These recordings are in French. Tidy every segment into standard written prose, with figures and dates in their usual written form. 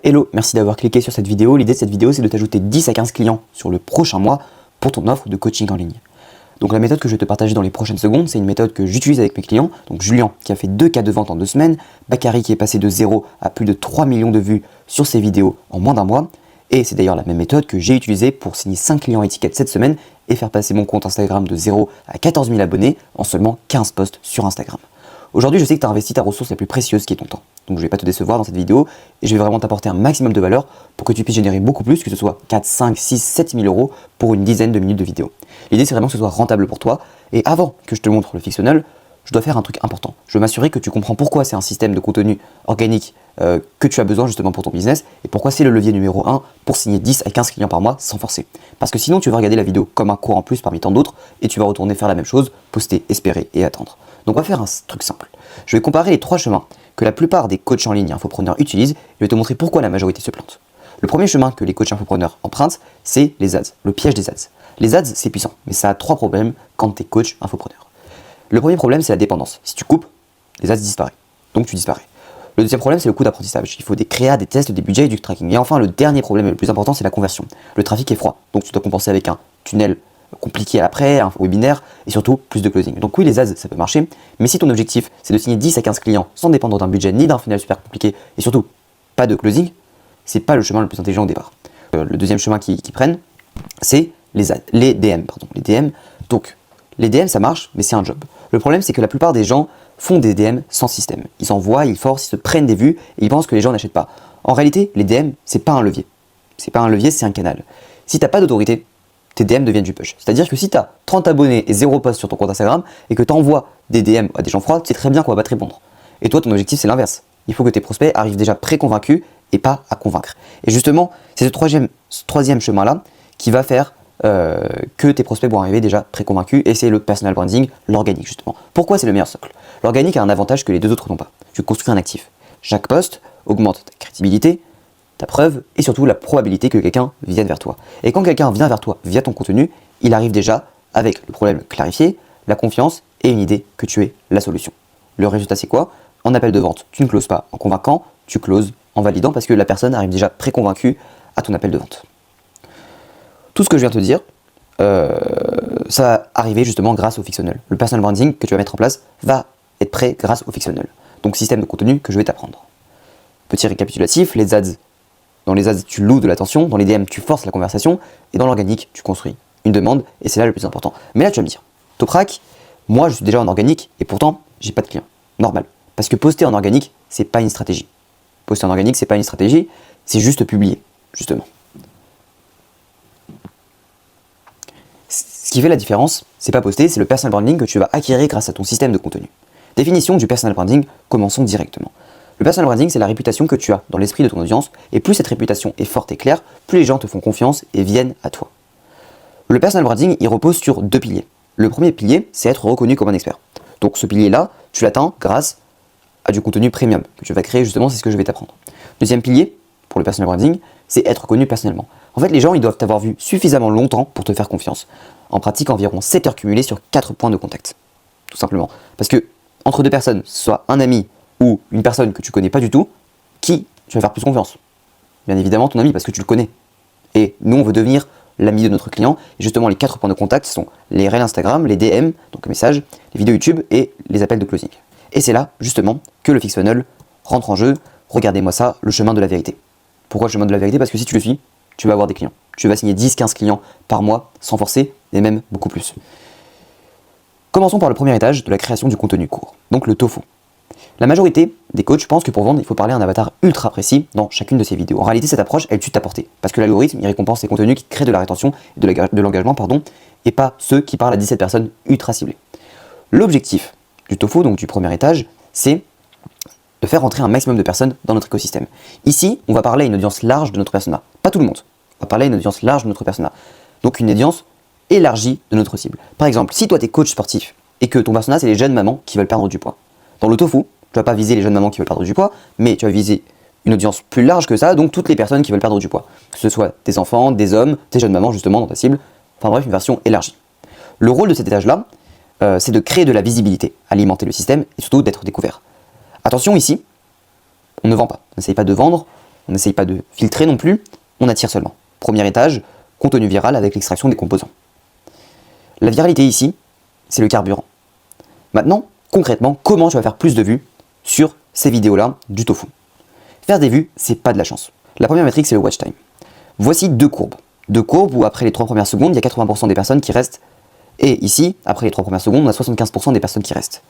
Hello, merci d'avoir cliqué sur cette vidéo. L'idée de cette vidéo, c'est de t'ajouter 10 à 15 clients sur le prochain mois pour ton offre de coaching en ligne. Donc la méthode que je vais te partager dans les prochaines secondes, c'est une méthode que j'utilise avec mes clients. Donc Julien qui a fait 2 cas de vente en 2 semaines, Bakary qui est passé de 0 à plus de 3 millions de vues sur ses vidéos en moins d'un mois. Et c'est d'ailleurs la même méthode que j'ai utilisée pour signer 5 clients étiquettes cette semaine et faire passer mon compte Instagram de 0 à 14 000 abonnés en seulement 15 posts sur Instagram. Aujourd'hui, je sais que tu as investi ta ressource la plus précieuse qui est ton temps. Donc je ne vais pas te décevoir dans cette vidéo et je vais vraiment t'apporter un maximum de valeur pour que tu puisses générer beaucoup plus, que ce soit 4, 5, 6, 7 000 euros pour une dizaine de minutes de vidéo. L'idée, c'est vraiment que ce soit rentable pour toi. Et avant que je te montre le fictionnel, je dois faire un truc important. Je veux m'assurer que tu comprends pourquoi c'est un système de contenu organique que tu as besoin justement pour ton business et pourquoi c'est le levier numéro 1 pour signer 10 à 15 clients par mois sans forcer. Parce que sinon, tu vas regarder la vidéo comme un cours en plus parmi tant d'autres et tu vas retourner faire la même chose, poster, espérer et attendre. Donc on va faire un truc simple. Je vais comparer les 3 chemins que la plupart des coachs en ligne et infopreneurs utilisent et je vais te montrer pourquoi la majorité se plante. Le premier chemin que les coachs infopreneurs empruntent, c'est les ads, le piège des ads. Les ads, c'est puissant, mais ça a 3 problèmes quand tu es coach infopreneur. Le premier problème, c'est la dépendance. Si tu coupes, les ads disparaissent. Donc tu disparais. Le deuxième problème, c'est le coût d'apprentissage. Il faut des créas, des tests, des budgets et du tracking. Et enfin, le dernier problème le plus important, c'est la conversion. Le trafic est froid, donc tu dois compenser avec un tunnel compliqué après, un webinaire et surtout plus de closing. Donc oui, les ads, ça peut marcher, mais si ton objectif, c'est de signer 10 à 15 clients sans dépendre d'un budget ni d'un funnel super compliqué et surtout pas de closing, c'est pas le chemin le plus intelligent au départ. Le deuxième chemin qu'ils prennent, c'est les DM. Les DM. Donc les DM, ça marche, mais c'est un job. Le problème, c'est que la plupart des gens font des DM sans système. Ils envoient, ils forcent, ils se prennent des vues et ils pensent que les gens n'achètent pas. En réalité, les DM, c'est pas un levier. C'est pas un levier, c'est un canal. Si t'as pas d'autorité, tes DM deviennent du push. C'est-à-dire que si tu as 30 abonnés et 0 post sur ton compte Instagram et que tu envoies des DM à des gens froids, tu sais très bien qu'on va pas te répondre. Et toi, ton objectif, c'est l'inverse. Il faut que tes prospects arrivent déjà préconvaincus et pas à convaincre. Et justement, c'est ce troisième chemin-là qui va faire que tes prospects vont arriver déjà préconvaincus et c'est le personal branding, l'organique justement. Pourquoi c'est le meilleur socle? L'organique a un avantage que les deux autres n'ont pas. Tu construis un actif. Chaque post augmente ta crédibilité, ta preuve et surtout la probabilité que quelqu'un vienne vers toi. Et quand quelqu'un vient vers toi via ton contenu, il arrive déjà avec le problème clarifié, la confiance et une idée que tu es la solution. Le résultat, c'est quoi? En appel de vente, tu ne closes pas en convaincant, tu closes en validant parce que la personne arrive déjà préconvaincue à ton appel de vente. Tout ce que je viens de te dire, ça va arriver justement grâce au fictionnel. Le personal branding que tu vas mettre en place va être prêt grâce au fictionnel. Donc système de contenu que je vais t'apprendre. Petit récapitulatif, les ads. Dans les ads, tu loues de l'attention, dans les DM, tu forces la conversation, et dans l'organique, tu construis une demande, et c'est là le plus important. Mais là, tu vas me dire, Toprak, moi je suis déjà en organique, et pourtant, j'ai pas de clients. Normal. Parce que poster en organique, c'est pas une stratégie. Poster en organique, c'est pas une stratégie, c'est juste publier, justement. Ce qui fait la différence, c'est pas poster, c'est le personal branding que tu vas acquérir grâce à ton système de contenu. Définition du personal branding, commençons directement. Le personal branding, c'est la réputation que tu as dans l'esprit de ton audience, et plus cette réputation est forte et claire, plus les gens te font confiance et viennent à toi. Le personal branding, il repose sur 2 piliers. Le premier pilier, c'est être reconnu comme un expert. Donc ce pilier-là, tu l'atteins grâce à du contenu premium que tu vas créer, justement, c'est ce que je vais t'apprendre. Deuxième pilier, pour le personal branding, c'est être reconnu personnellement. En fait, les gens, ils doivent t'avoir vu suffisamment longtemps pour te faire confiance. En pratique, environ 7 heures cumulées sur 4 points de contact. Tout simplement. Parce que entre 2 personnes, soit un ami ou une personne que tu connais pas du tout, qui tu vas faire plus confiance? Bien évidemment ton ami parce que tu le connais. Et nous on veut devenir l'ami de notre client. Et justement les 4 points de contact sont les réels Instagram, les DM, donc messages, les vidéos YouTube et les appels de closing. Et c'est là justement que le fictionnel rentre en jeu. Regardez-moi ça, le chemin de la vérité. Pourquoi le chemin de la vérité? Parce que si tu le suis, tu vas avoir des clients. Tu vas signer 10-15 clients par mois sans forcer et même beaucoup plus. Commençons par le premier étage de la création du contenu court, donc le tofu. La majorité des coachs pensent que pour vendre, il faut parler à un avatar ultra précis dans chacune de ces vidéos. En réalité, cette approche, elle tue ta portée. Parce que l'algorithme, il récompense les contenus qui créent de la rétention et de l'engagement, et pas ceux qui parlent à 17 personnes ultra ciblées. L'objectif du tofu, donc du premier étage, c'est de faire rentrer un maximum de personnes dans notre écosystème. Ici, on va parler à une audience large de notre persona. Pas tout le monde. On va parler à une audience large de notre persona. Donc une audience élargie de notre cible. Par exemple, si toi, tu es coach sportif et que ton persona, c'est les jeunes mamans qui veulent perdre du poids. Dans le tofu, tu vas pas viser les jeunes mamans qui veulent perdre du poids, mais tu vas viser une audience plus large que ça, donc toutes les personnes qui veulent perdre du poids. Que ce soit des enfants, des hommes, des jeunes mamans justement dans ta cible, enfin bref, une version élargie. Le rôle de cet étage-là, c'est de créer de la visibilité, alimenter le système et surtout d'être découvert. Attention ici, on ne vend pas, n'essaye pas de vendre, On n'essaye pas de filtrer non plus, on attire seulement. Premier étage, contenu viral avec l'extraction des composants. La viralité ici, c'est le carburant. Maintenant, concrètement, comment tu vas faire plus de vues sur ces vidéos-là du tofu? Faire des vues, c'est pas de la chance. La première métrique, c'est le watch time. Voici deux courbes. Deux courbes où après les 3 premières secondes, il y a 80% des personnes qui restent. Et ici, après les 3 premières secondes, on a 75% des personnes qui restent.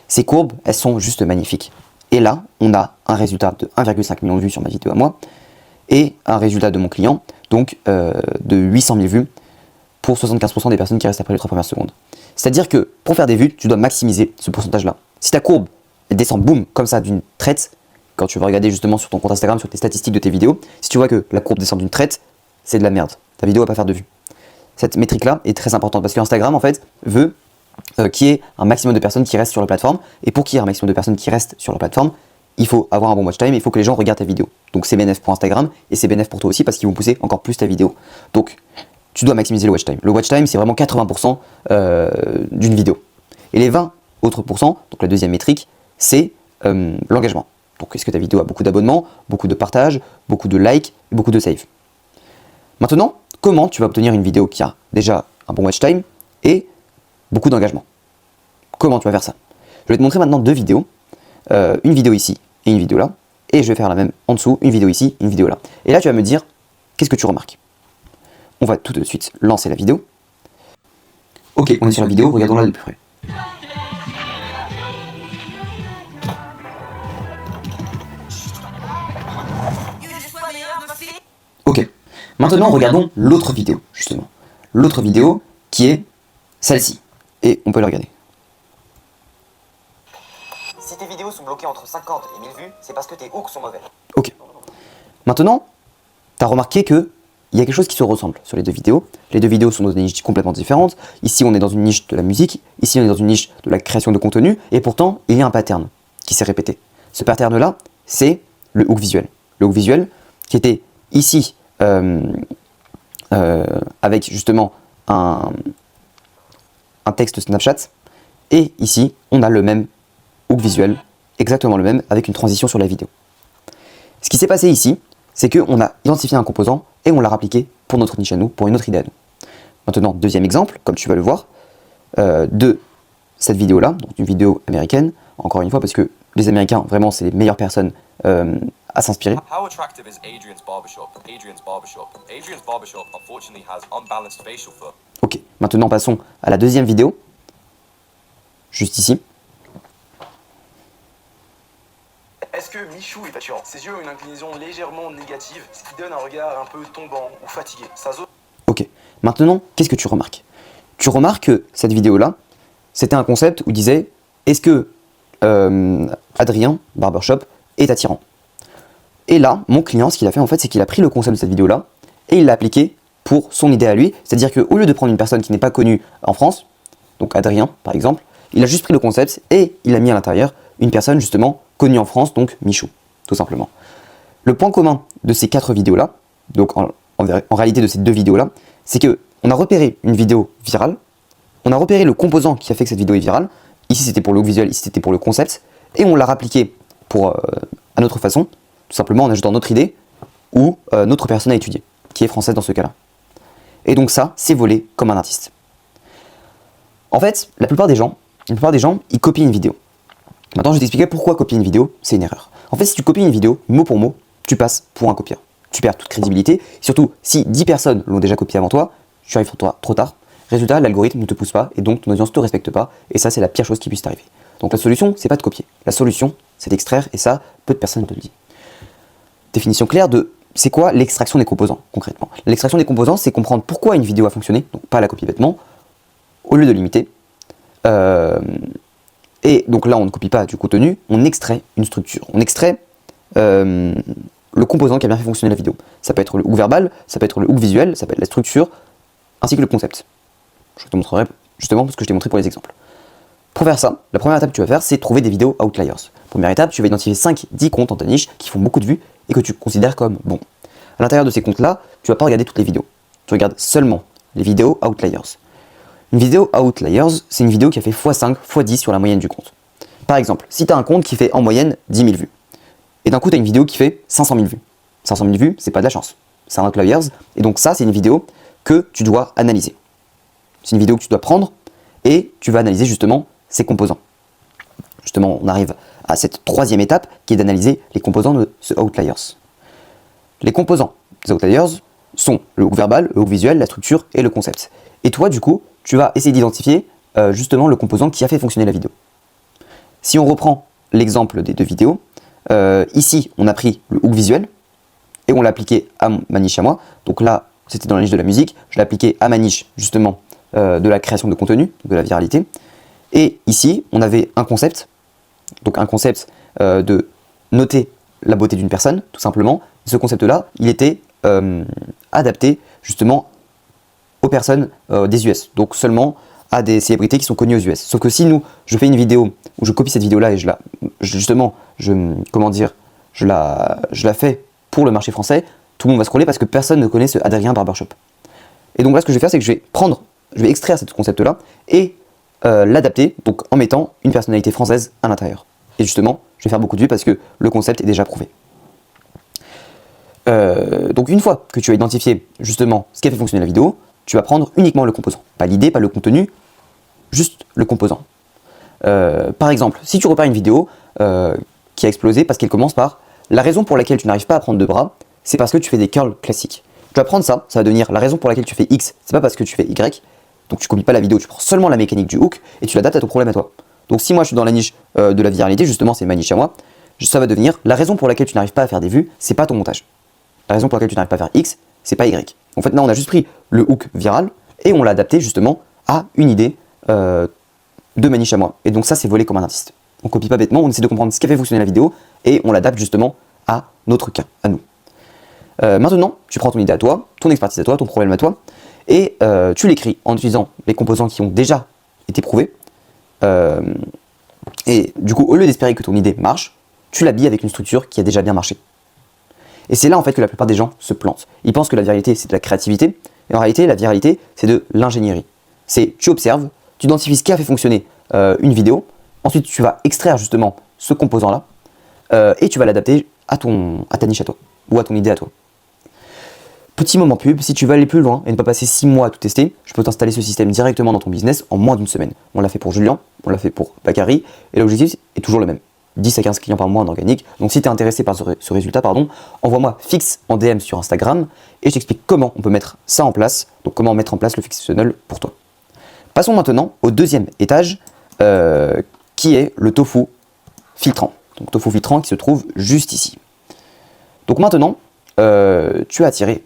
Ces courbes, elles sont juste magnifiques. Et là, on a un résultat de 1,5 million de vues sur ma vidéo à moi, et un résultat de mon client, donc de 800 000 vues pour 75% des personnes qui restent après les 3 premières secondes. C'est-à-dire que pour faire des vues, tu dois maximiser ce pourcentage-là. Si ta courbe elle descend boum, comme ça, d'une traite, quand tu vas regarder justement sur ton compte Instagram, sur tes statistiques de tes vidéos, si tu vois que la courbe descend d'une traite, c'est de la merde. Ta vidéo va pas faire de vues. Cette métrique-là est très importante parce que Instagram, en fait, veut qu'il y ait un maximum de personnes qui restent sur la plateforme. Et pour qu'il y ait un maximum de personnes qui restent sur la plateforme, il faut avoir un bon watch time, il faut que les gens regardent ta vidéo. Donc c'est bénéf pour Instagram et c'est bénéf pour toi aussi parce qu'ils vont pousser encore plus ta vidéo. Donc tu dois maximiser le watch time. Le watch time, c'est vraiment 80% d'une vidéo. Et les 20 autres pourcents, donc la deuxième métrique, c'est l'engagement. Donc est-ce que ta vidéo a beaucoup d'abonnements, beaucoup de partages, beaucoup de likes, et beaucoup de saves. Maintenant, comment tu vas obtenir une vidéo qui a déjà un bon watch time et beaucoup d'engagement? Comment tu vas faire ça? Je vais te montrer maintenant deux vidéos, une vidéo ici et une vidéo là, et je vais faire la même en dessous, une vidéo ici, une vidéo là. Et là tu vas me dire, qu'est-ce que tu remarques? On va tout de suite lancer la vidéo. Ok, on est sur la vidéo, regardons-la de plus près. Ok, maintenant regardons l'autre vidéo, justement. L'autre vidéo qui est celle-ci. Et on peut la regarder. Si tes vidéos sont bloquées entre 50 et 1000 vues, c'est parce que tes hooks sont mauvais. Ok. Maintenant, tu as remarqué qu'il y a quelque chose qui se ressemble sur les deux vidéos. Les deux vidéos sont dans des niches complètement différentes. Ici, on est dans une niche de la musique. Ici, on est dans une niche de la création de contenu. Et pourtant, il y a un pattern qui s'est répété. Ce pattern-là, c'est le hook visuel. Le hook visuel qui était ici avec justement un texte Snapchat. Et ici, on a le même hook visuel, exactement le même, avec une transition sur la vidéo. Ce qui s'est passé ici, c'est qu'on a identifié un composant et on l'a appliqué pour notre niche à nous, pour une autre idée à nous. Maintenant, deuxième exemple, comme tu vas le voir, de cette vidéo-là, donc une vidéo américaine, encore une fois, parce que les Américains, vraiment, c'est les meilleures personnes à s'inspirer. How attractive is Adrian's barbershop? Adrian's barbershop. Adrian's barbershop unfortunately has unbalanced facial fur. Ok, maintenant passons à la deuxième vidéo, juste ici. Est-ce que Michou est attirant? Ses yeux ont une inclinaison légèrement négative, ce qui donne un regard un peu tombant ou fatigué. Sa zone... Ok, maintenant, qu'est-ce que tu remarques? Tu remarques que cette vidéo-là, c'était un concept où il disait, est-ce que Adrien, barbershop, est attirant? Et là, mon client, ce qu'il a fait en fait, c'est qu'il a pris le concept de cette vidéo-là et il l'a appliqué pour son idée à lui. C'est-à-dire qu'au lieu de prendre une personne qui n'est pas connue en France, donc Adrien par exemple, il a juste pris le concept et il a mis à l'intérieur une personne justement connue en France, donc Michou, tout simplement. Le point commun de ces 4 vidéos-là, donc en réalité de ces 2 vidéos-là, c'est que on a repéré une vidéo virale, on a repéré le composant qui a fait que cette vidéo est virale, ici c'était pour le look visuel, ici c'était pour le concept, et on l'a rappliqué à notre façon, tout simplement en ajoutant notre idée ou notre personne à étudier, qui est française dans ce cas-là. Et donc ça, c'est volé comme un artiste. En fait, la plupart des gens, ils copient une vidéo. Maintenant, je vais t'expliquer pourquoi copier une vidéo, c'est une erreur. En fait, si tu copies une vidéo, mot pour mot, tu passes pour un copieur. Tu perds toute crédibilité. Surtout, si 10 personnes l'ont déjà copié avant toi, tu arrives trop tard. Résultat, l'algorithme ne te pousse pas et donc ton audience ne te respecte pas. Et ça, c'est la pire chose qui puisse t'arriver. Donc la solution, c'est pas de copier. La solution, c'est d'extraire et ça, peu de personnes te le disent. Définition claire de c'est quoi l'extraction des composants, concrètement. L'extraction des composants, c'est comprendre pourquoi une vidéo a fonctionné, donc pas la copier bêtement, au lieu de l'imiter. Et donc là, on ne copie pas du contenu, on extrait une structure. On extrait le composant qui a bien fait fonctionner la vidéo. Ça peut être le hook verbal, ça peut être le hook visuel, ça peut être la structure, ainsi que le concept. Je te montrerai justement parce que je t'ai montré pour les exemples. Pour faire ça, la première étape que tu vas faire, c'est trouver des vidéos outliers. Première étape, tu vas identifier 5-10 comptes dans ta niche qui font beaucoup de vues et que tu considères comme bons. À l'intérieur de ces comptes-là, tu ne vas pas regarder toutes les vidéos. Tu regardes seulement les vidéos outliers. Une vidéo outliers, c'est une vidéo qui a fait x5, x10 sur la moyenne du compte. Par exemple, si tu as un compte qui fait en moyenne 10 000 vues, et d'un coup tu as une vidéo qui fait 500 000 vues, 500 000 vues, c'est pas de la chance. C'est un outliers. Et donc ça, c'est une vidéo que tu dois analyser. C'est une vidéo que tu dois prendre et tu vas analyser justement ses composants. Justement, on arrive à cette troisième étape qui est d'analyser les composants de ce outliers. Les composants des outliers sont le hook verbal, le hook visuel, la structure et le concept. Et toi, du coup, tu vas essayer d'identifier justement le composant qui a fait fonctionner la vidéo. Si on reprend l'exemple des deux vidéos, ici, on a pris le hook visuel et on l'a appliqué à ma niche à moi. Donc là, c'était dans la niche de la musique. Je l'ai appliqué à ma niche, justement, de la création de contenu, de la viralité. Et ici, on avait un concept. Donc un concept de noter la beauté d'une personne, tout simplement. Et ce concept-là, il était adapté, justement, aux personnes des US. Donc seulement à des célébrités qui sont connues aux US. Sauf que si je fais une vidéo où je copie cette vidéo-là et je la fais pour le marché français, tout le monde va scroller parce que personne ne connaît ce Adrien Barbershop. Et donc là, ce que je vais faire, c'est que je vais extraire ce concept-là et l'adapter, donc en mettant une personnalité française à l'intérieur. Et justement, je vais faire beaucoup de vues parce que le concept est déjà prouvé. Donc une fois que tu as identifié justement ce qui a fait fonctionner la vidéo, tu vas prendre uniquement le composant. Pas l'idée, pas le contenu, juste le composant. Par exemple, si tu repères une vidéo qui a explosé parce qu'elle commence par « La raison pour laquelle tu n'arrives pas à prendre de bras, c'est parce que tu fais des curls classiques ». Tu vas prendre ça, ça va devenir « La raison pour laquelle tu fais X, c'est pas parce que tu fais Y ». Donc tu copies pas la vidéo, tu prends seulement la mécanique du hook et tu l'adaptes à ton problème à toi. Donc si moi je suis dans la niche de la viralité, justement c'est ma niche à moi, ça va devenir « La raison pour laquelle tu n'arrives pas à faire des vues, c'est pas ton montage. La raison pour laquelle tu n'arrives pas à faire X, c'est pas Y ». En fait là on a juste pris le hook viral et on l'a adapté justement à une idée de ma niche à moi. Et donc ça c'est volé comme un artiste. On copie pas bêtement, on essaie de comprendre ce qui a fait fonctionner la vidéo et on l'adapte justement à notre cas, à nous. Maintenant, tu prends ton idée à toi, ton expertise à toi, ton problème à toi, et tu l'écris en utilisant les composants qui ont déjà été prouvés. Et du coup, au lieu d'espérer que ton idée marche, tu l'habilles avec une structure qui a déjà bien marché. Et c'est là en fait que la plupart des gens se plantent. Ils pensent que la viralité c'est de la créativité, et en réalité la viralité c'est de l'ingénierie. C'est tu observes, tu identifies ce qui a fait fonctionner une vidéo, ensuite tu vas extraire justement ce composant là, et tu vas l'adapter à ta niche à toi, ou à ton idée à toi. Petit moment pub, si tu veux aller plus loin et ne pas passer 6 mois à tout tester, je peux t'installer ce système directement dans ton business en moins d'une semaine. On l'a fait pour Julien, on l'a fait pour Bakary, et l'objectif est toujours le même. 10 à 15 clients par mois en organique. Donc si tu es intéressé par ce résultat, envoie-moi fixe en DM sur Instagram et je t'explique comment on peut mettre ça en place, donc comment mettre en place le Fix Funnel pour toi. Passons maintenant au deuxième étage qui est le tofu filtrant. Donc tofu filtrant qui se trouve juste ici. Donc maintenant, tu as attiré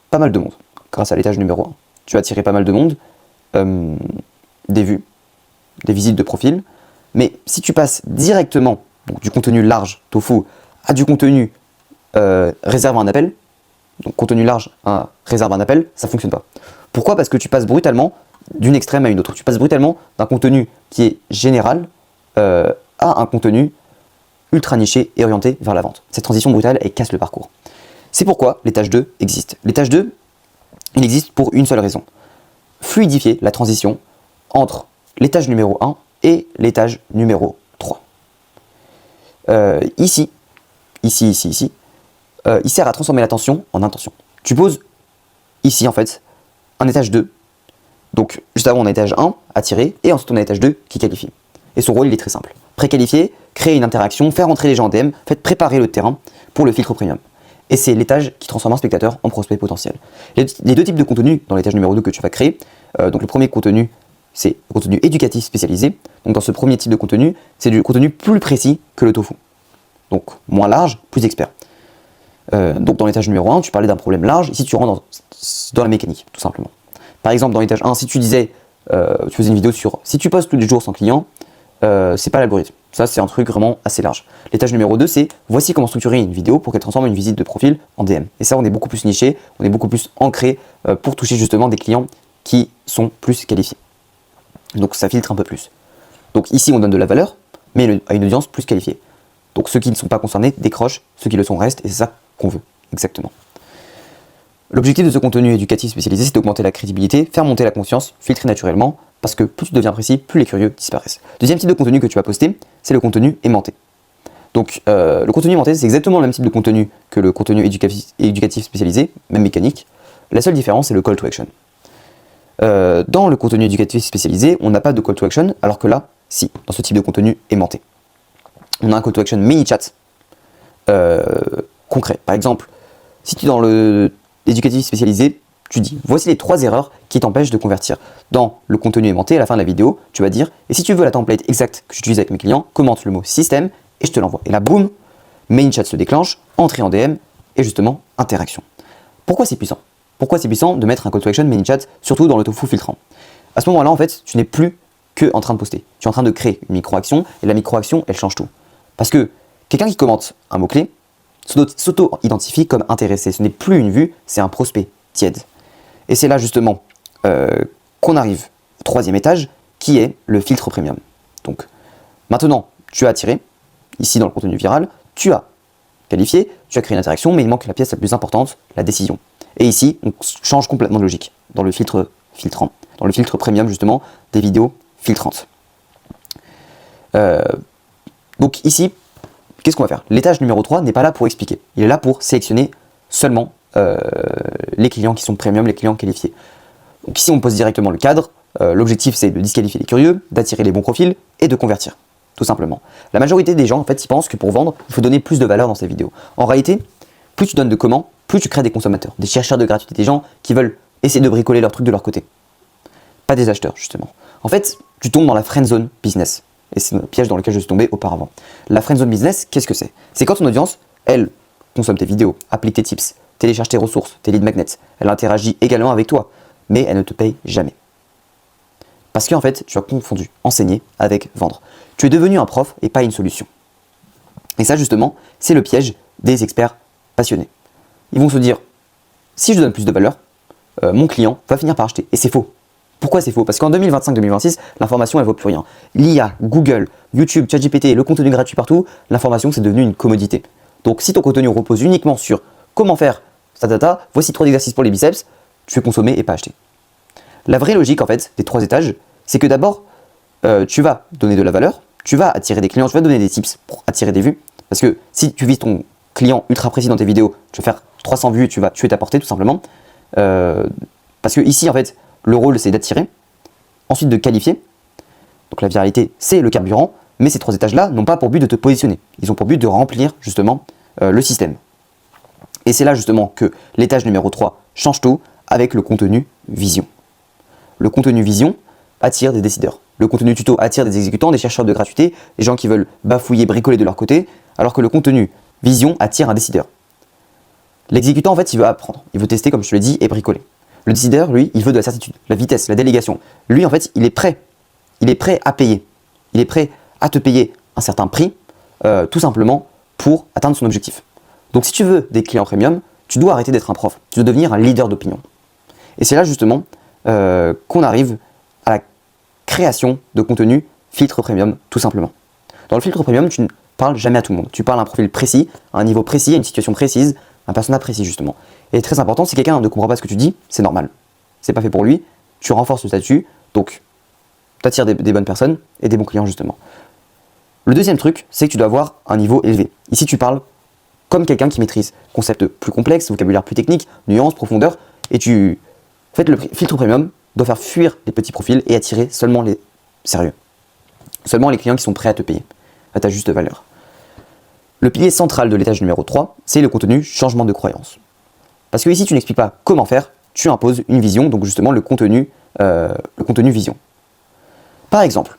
pas mal de monde grâce à l'étage numéro 1. Tu as attiré pas mal de monde, des vues, des visites de profil, mais si tu passes directement donc, du contenu large, tofu, à du contenu réserve un appel, donc contenu large, réserve un appel, ça ne fonctionne pas. Pourquoi ? Parce que tu passes brutalement d'une extrême à une autre. Tu passes brutalement d'un contenu qui est général à un contenu ultra niché et orienté vers la vente. Cette transition brutale, elle casse le parcours. C'est pourquoi l'étage 2 existe. L'étage 2, il existe pour une seule raison. Fluidifier la transition entre l'étage numéro 1 et l'étage numéro 3. Ici, il sert à transformer l'attention en intention. Tu poses ici en fait un étage 2. Donc juste avant on a étage 1 à tirer et ensuite on a étage 2 qui qualifie. Et son rôle il est très simple. Préqualifier, créer une interaction, faire entrer les gens en DM, préparer le terrain pour le filtre premium. Et c'est l'étage qui transforme un spectateur en prospect potentiel. Les deux types de contenus dans l'étage numéro 2 que tu vas créer, donc le premier contenu, c'est le contenu éducatif spécialisé. Donc dans ce premier type de contenu, c'est du contenu plus précis que le tofu. Donc moins large, plus expert. Donc dans l'étage numéro 1, tu parlais d'un problème large, ici tu rentres dans la mécanique, tout simplement. Par exemple, dans l'étage 1, si tu disais, tu faisais une vidéo sur si tu postes tous les jours sans client, c'est pas l'algorithme. Ça, c'est un truc vraiment assez large. L'étage numéro 2, c'est voici comment structurer une vidéo pour qu'elle transforme une visite de profil en DM. Et ça, on est beaucoup plus niché, on est beaucoup plus ancré pour toucher justement des clients qui sont plus qualifiés. Donc ça filtre un peu plus. Donc ici, on donne de la valeur, mais à une audience plus qualifiée. Donc ceux qui ne sont pas concernés décrochent, ceux qui le sont restent, et c'est ça qu'on veut, exactement. L'objectif de ce contenu éducatif spécialisé, c'est d'augmenter la crédibilité, faire monter la confiance, filtrer naturellement, parce que plus tu deviens précis, plus les curieux disparaissent. Deuxième type de contenu que tu vas poster, c'est le contenu aimanté. Donc le contenu aimanté, c'est exactement le même type de contenu que le contenu éducatif spécialisé, même mécanique. La seule différence, c'est le call to action. Dans le contenu éducatif spécialisé, on n'a pas de call to action, alors que là, si, dans ce type de contenu aimanté. On a un call to action mini-chat concret. Par exemple, si tu es dans le éducatif spécialisé, tu dis, voici les 3 erreurs qui t'empêchent de convertir. Dans le contenu aimanté, à la fin de la vidéo, tu vas dire, et si tu veux la template exacte que j'utilise avec mes clients, commente le mot système et je te l'envoie. Et là, boum, main chat se déclenche, entrée en DM et justement, interaction. Pourquoi c'est puissant? Pourquoi c'est puissant de mettre un call to action main chat, surtout dans le tofu filtrant? À ce moment-là, en fait, tu n'es plus que en train de poster. Tu es en train de créer une micro-action et la micro-action, elle change tout. Parce que quelqu'un qui commente un mot-clé s'auto-identifie comme intéressé. Ce n'est plus une vue, c'est un prospect tiède. Et c'est là justement qu'on arrive au 3e étage, qui est le filtre premium. Donc maintenant, tu as attiré, ici dans le contenu viral, tu as qualifié, tu as créé une interaction, mais il manque la pièce la plus importante, la décision. Et ici, on change complètement de logique dans le filtre filtrant, dans le filtre premium justement des vidéos filtrantes. Donc ici, qu'est-ce qu'on va faire? L'étage numéro 3 n'est pas là pour expliquer, il est là pour sélectionner seulement les clients qui sont premium, les clients qualifiés. Donc ici on pose directement le cadre, l'objectif c'est de disqualifier les curieux, d'attirer les bons profils et de convertir, tout simplement. La majorité des gens en fait ils pensent que pour vendre, il faut donner plus de valeur dans ces vidéos. En réalité, plus tu donnes de comment, plus tu crées des consommateurs, des chercheurs de gratuité, des gens qui veulent essayer de bricoler leur truc de leur côté. Pas des acheteurs justement. En fait, tu tombes dans la friendzone business. Et c'est le piège dans lequel je suis tombé auparavant. La friendzone business, qu'est-ce que c'est? C'est quand ton audience, elle consomme tes vidéos, applique tes tips, télécharge tes ressources, tes lead magnets, elle interagit également avec toi, mais elle ne te paye jamais. Parce qu'en fait, tu as confondu enseigner avec vendre. Tu es devenu un prof et pas une solution. Et ça justement, c'est le piège des experts passionnés. Ils vont se dire, si je donne plus de valeur, mon client va finir par acheter. Et c'est faux. Pourquoi c'est faux? Parce qu'en 2025-2026, l'information elle vaut plus rien. L'IA, Google, YouTube, ChatGPT, le contenu gratuit partout, l'information c'est devenu une commodité. Donc si ton contenu repose uniquement sur comment faire voici 3 exercices pour les biceps, tu fais consommer et pas acheter. La vraie logique en fait des 3 étages, c'est que d'abord tu vas donner de la valeur, tu vas attirer des clients, tu vas donner des tips pour attirer des vues. Parce que si tu vises ton client ultra précis dans tes vidéos, tu vas faire 300 vues et tu vas tuer ta portée tout simplement. Parce que ici en fait, le rôle c'est d'attirer, ensuite de qualifier. Donc la viralité c'est le carburant, mais ces 3 étages-là n'ont pas pour but de te positionner. Ils ont pour but de remplir justement le système. Et c'est là justement que l'étage numéro 3 change tout avec le contenu vision. Le contenu vision attire des décideurs. Le contenu tuto attire des exécutants, des chercheurs de gratuité, des gens qui veulent bafouiller, bricoler de leur côté, alors que le contenu vision attire un décideur. L'exécutant en fait il veut apprendre, il veut tester comme je te l'ai dit et bricoler. Le décideur, lui, il veut de la certitude, la vitesse, la délégation. Lui, en fait, il est prêt à payer. Il est prêt à te payer un certain prix, tout simplement, pour atteindre son objectif. Donc, si tu veux des clients premium, tu dois arrêter d'être un prof. Tu dois devenir un leader d'opinion. Et c'est là, justement, qu'on arrive à la création de contenu filtre premium, tout simplement. Dans le filtre premium, tu ne parles jamais à tout le monde. Tu parles à un profil précis, à un niveau précis, à une situation précise, à un persona précis, justement. Et très important, si quelqu'un ne comprend pas ce que tu dis, c'est normal. C'est pas fait pour lui, tu renforces le statut, donc tu attires des bonnes personnes et des bons clients justement. Le deuxième truc, c'est que tu dois avoir un niveau élevé. Ici tu parles comme quelqu'un qui maîtrise concepts plus complexes, vocabulaire plus technique, nuances, profondeur, et tu... En fait, le filtre premium doit faire fuir les petits profils et attirer seulement les sérieux. Seulement les clients qui sont prêts à te payer, à ta juste valeur. Le pilier central de l'étage numéro 3, c'est le contenu changement de croyance. Parce que ici, tu n'expliques pas comment faire, tu imposes une vision, donc justement le contenu vision. Par exemple,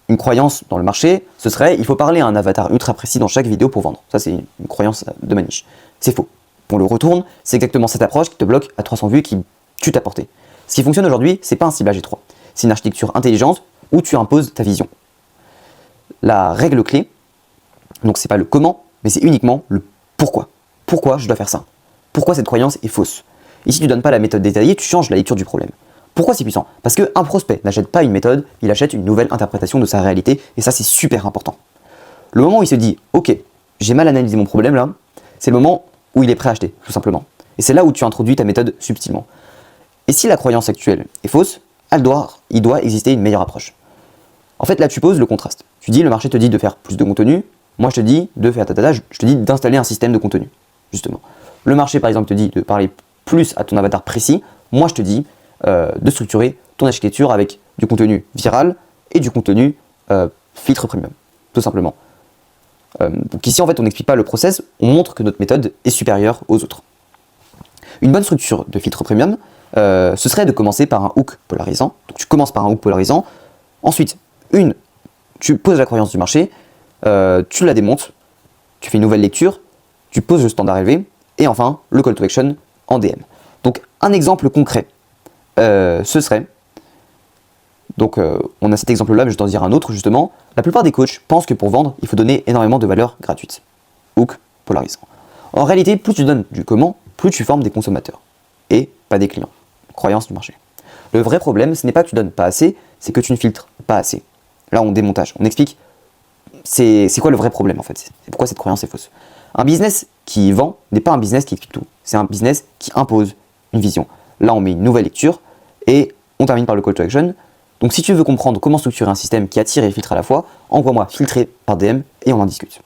une croyance dans le marché, ce serait il faut parler à un avatar ultra précis dans chaque vidéo pour vendre. Ça, c'est une croyance de maniche. C'est faux. On le retourne, c'est exactement cette approche qui te bloque à 300 vues et qui tue ta portée. Ce qui fonctionne aujourd'hui, c'est pas un ciblage étroit. C'est une architecture intelligente où tu imposes ta vision. La règle clé, donc c'est pas le comment, mais c'est uniquement le pourquoi. Pourquoi je dois faire ça? Pourquoi cette croyance est fausse? Ici, tu ne donnes pas la méthode détaillée, tu changes la lecture du problème. Pourquoi c'est puissant? Parce qu'un prospect n'achète pas une méthode, il achète une nouvelle interprétation de sa réalité, et ça, c'est super important. Le moment où il se dit « Ok, j'ai mal analysé mon problème là », c'est le moment où il est prêt à acheter, tout simplement. Et c'est là où tu introduis ta méthode subtilement. Et si la croyance actuelle est fausse, il doit exister une meilleure approche. En fait, là, tu poses le contraste. Tu dis, le marché te dit de faire plus de contenu, Moi, je te dis de faire je te dis d'installer un système de contenu, justement. Le marché, par exemple, te dit de parler plus à ton avatar précis. Moi, je te dis de structurer ton architecture avec du contenu viral et du contenu filtre premium, tout simplement. Donc ici, en fait, on n'explique pas le process, on montre que notre méthode est supérieure aux autres. Une bonne structure de filtre premium, ce serait de commencer par un hook polarisant. Donc tu commences par un hook polarisant. Ensuite, tu poses la croyance du marché, tu la démontes, tu fais une nouvelle lecture, tu poses le standard élevé, et enfin, le call to action en DM. Donc un exemple concret, ce serait... Donc on a cet exemple-là, mais je vais t'en dire un autre justement. La plupart des coachs pensent que pour vendre, il faut donner énormément de valeur gratuite. Hook polarisant. En réalité, plus tu donnes du comment, plus tu formes des consommateurs. Et pas des clients. Croyance du marché. Le vrai problème, ce n'est pas que tu donnes pas assez, c'est que tu ne filtres pas assez. Là, on démontage, on explique c'est quoi le vrai problème en fait. C'est pourquoi cette croyance est fausse. Un business qui vend n'est pas un business qui explique tout. C'est un business qui impose une vision. Là, on met une nouvelle lecture et on termine par le call to action. Donc si tu veux comprendre comment structurer un système qui attire et filtre à la fois, envoie-moi filtrer par DM et on en discute.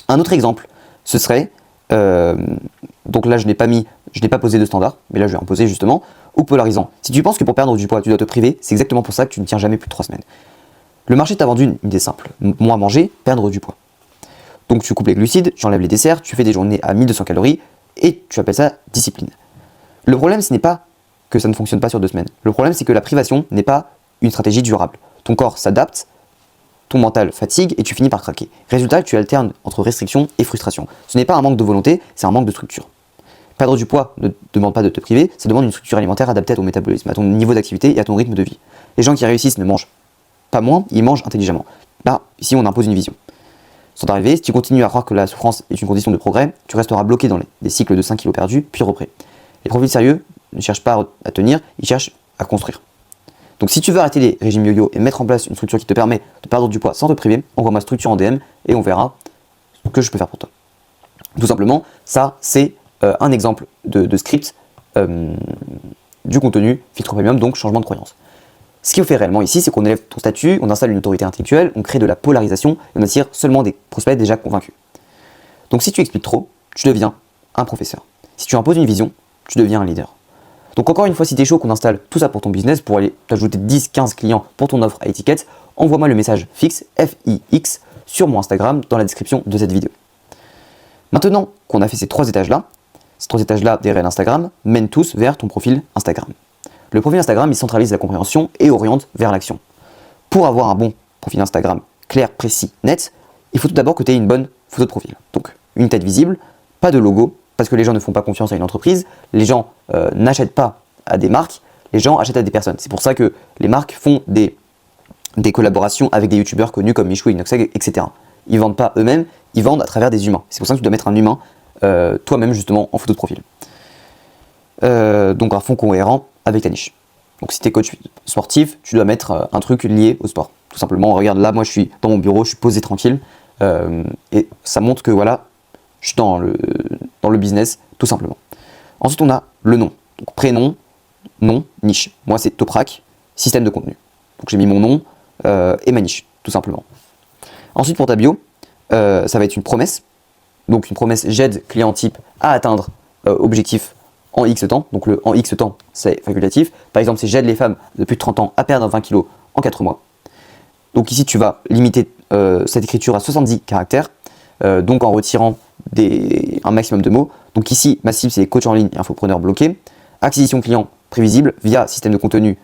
Un autre exemple, ce serait, donc là je n'ai pas posé de standard, mais là je vais en poser justement, ou polarisant. Si tu penses que pour perdre du poids tu dois te priver, c'est exactement pour ça que tu ne tiens jamais plus de 3 semaines. Le marché t'a vendu une idée simple, moins manger, perdre du poids. Donc tu coupes les glucides, tu enlèves les desserts, tu fais des journées à 1200 calories et tu appelles ça discipline. Le problème ce n'est pas que ça ne fonctionne pas sur 2 semaines. Le problème c'est que la privation n'est pas une stratégie durable. Ton corps s'adapte, ton mental fatigue et tu finis par craquer. Résultat, tu alternes entre restriction et frustration. Ce n'est pas un manque de volonté, c'est un manque de structure. Perdre du poids ne demande pas de te priver, ça demande une structure alimentaire adaptée à ton métabolisme, à ton niveau d'activité et à ton rythme de vie. Les gens qui réussissent ne mangent pas moins, ils mangent intelligemment. Là, ici on impose une vision. Sans arriver, si tu continues à croire que la souffrance est une condition de progrès, tu resteras bloqué dans des cycles de 5 kilos perdus, puis repris. Les profils sérieux ne cherchent pas à tenir, ils cherchent à construire. Donc si tu veux arrêter les régimes yo-yo et mettre en place une structure qui te permet de perdre du poids sans te priver, envoie-moi structure en DM et on verra ce que je peux faire pour toi. Tout simplement, ça c'est un exemple de script du contenu filtre premium, donc changement de croyance. Ce qu'il faut faire réellement ici, c'est qu'on élève ton statut, on installe une autorité intellectuelle, on crée de la polarisation et on attire seulement des prospects déjà convaincus. Donc si tu expliques trop, tu deviens un professeur. Si tu imposes une vision, tu deviens un leader. Donc encore une fois, si t'es chaud qu'on installe tout ça pour ton business, pour aller t'ajouter 10-15 clients pour ton offre à étiquette, envoie-moi le message fixe, F-I-X, sur mon Instagram dans la description de cette vidéo. Maintenant qu'on a fait ces 3 étages-là derrière Instagram mènent tous vers ton profil Instagram. Le profil Instagram, il centralise la compréhension et oriente vers l'action. Pour avoir un bon profil Instagram clair, précis, net, il faut tout d'abord que tu aies une bonne photo de profil. Donc une tête visible, pas de logo, parce que les gens ne font pas confiance à une entreprise, les gens n'achètent pas à des marques, les gens achètent à des personnes. C'est pour ça que les marques font des collaborations avec des youtubeurs connus comme Michou, Inoxeg, etc. Ils vendent pas eux-mêmes, ils vendent à travers des humains. C'est pour ça que tu dois mettre un humain toi-même justement en photo de profil. Donc un fond cohérent avec ta niche. Donc si tu es coach sportif, tu dois mettre un truc lié au sport. Tout simplement, regarde là, moi je suis dans mon bureau, je suis posé tranquille, et ça montre que voilà, je suis dans le business, tout simplement. Ensuite, on a le nom. Donc prénom, nom, niche. Moi, c'est Toprak, système de contenu. Donc j'ai mis mon nom et ma niche, tout simplement. Ensuite, pour ta bio, ça va être une promesse. Donc une promesse, j'aide client type à atteindre objectif en X temps. Donc le en X temps, c'est facultatif. Par exemple, c'est j'aide les femmes de plus de 30 ans à perdre 20 kg en 4 mois. Donc ici, tu vas limiter cette écriture à 70 caractères, donc en retirant un maximum de mots. Donc ici, ma cible, c'est les coachs en ligne et infopreneurs bloqués. Acquisition client prévisible via système de contenu.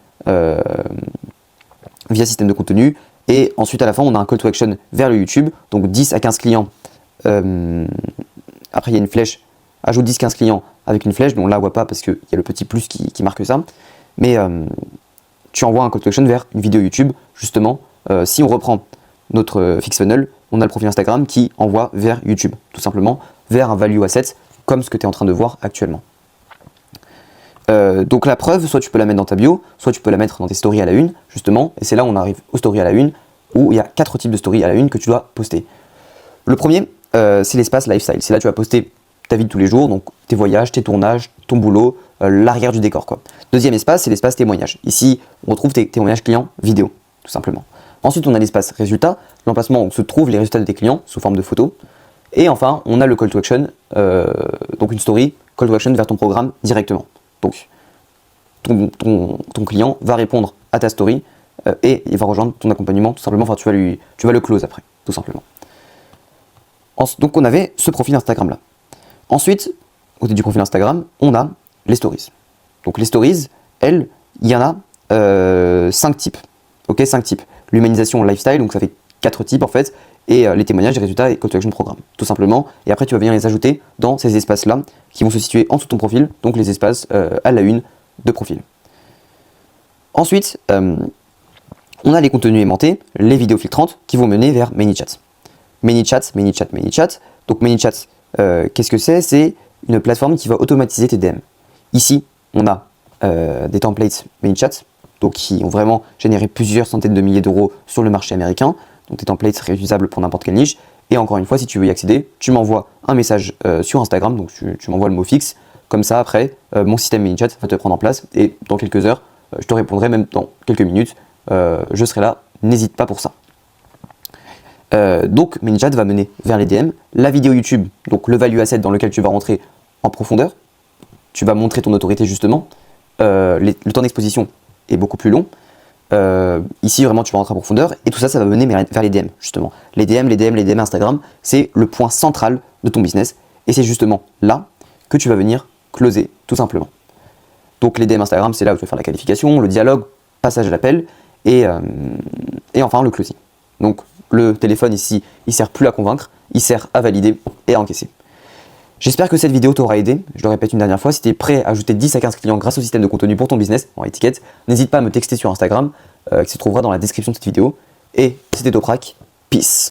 Et ensuite, à la fin, on a un call to action vers le YouTube. Donc 10 à 15 clients. Après, il y a une flèche. Ajoute 10-15 clients avec une flèche. Donc là, on ne voit pas parce qu'il y a le petit plus qui marque ça. Mais tu envoies un call to action vers une vidéo YouTube. Justement, si on reprend notre fix funnel, on a le profil Instagram qui envoie vers YouTube, tout simplement, vers un value asset, comme ce que tu es en train de voir actuellement. Donc la preuve, soit tu peux la mettre dans ta bio, soit tu peux la mettre dans tes stories à la une, justement, et c'est là où on arrive aux stories à la une, où il y a 4 types de stories à la une que tu dois poster. Le premier, c'est l'espace lifestyle. C'est là que tu vas poster ta vie de tous les jours, donc tes voyages, tes tournages, ton boulot, l'arrière du décor, quoi. Deuxième espace, c'est l'espace témoignage. Ici, on retrouve tes témoignages clients vidéo, tout simplement. Ensuite, on a l'espace résultats, l'emplacement où se trouvent les résultats de tes clients sous forme de photos. Et enfin, on a le call to action, donc une story, call to action vers ton programme directement. Donc, ton client va répondre à ta story et il va rejoindre ton accompagnement tout simplement. Enfin, tu vas le close après, tout simplement. Donc, on avait ce profil Instagram là. Ensuite, au côté du profil Instagram, on a les stories. Donc, les stories, elles, il y en a 5 types. Ok, 5 types. L'humanisation lifestyle, donc ça fait 4 types en fait, et les témoignages, les résultats et call to action programme, tout simplement. Et après, tu vas venir les ajouter dans ces espaces-là qui vont se situer en dessous de ton profil, donc les espaces à la une de profil. Ensuite, on a les contenus aimantés, les vidéos filtrantes qui vont mener vers ManyChat. ManyChat. Donc ManyChat, qu'est-ce que c'est? C'est une plateforme qui va automatiser tes DM. Ici, on a des templates ManyChat, donc qui ont vraiment généré plusieurs centaines de milliers d'euros sur le marché américain. Donc des templates réutilisables pour n'importe quelle niche. Et encore une fois, si tu veux y accéder, tu m'envoies un message sur Instagram, donc tu m'envoies le mot fixe. Comme ça, après, mon système ManyChat va te prendre en place et dans quelques heures, je te répondrai, même dans quelques minutes, je serai là, n'hésite pas pour ça. Donc ManyChat va mener vers les DM, la vidéo YouTube, donc le value asset dans lequel tu vas rentrer en profondeur, tu vas montrer ton autorité justement, le temps d'exposition est beaucoup plus long. Ici vraiment tu vas rentrer en profondeur et tout ça, ça va mener vers les DM justement. Les DM Instagram, c'est le point central de ton business et c'est justement là que tu vas venir closer tout simplement. Donc les DM Instagram, c'est là où tu vas faire la qualification, le dialogue, passage à l'appel et enfin le closing. Donc le téléphone ici, il sert plus à convaincre, il sert à valider et à encaisser. J'espère que cette vidéo t'aura aidé. Je le répète une dernière fois, si tu es prêt à ajouter 10 à 15 clients grâce au système de contenu pour ton business en étiquette, n'hésite pas à me texter sur Instagram, qui se trouvera dans la description de cette vidéo. Et c'était Toprak, peace.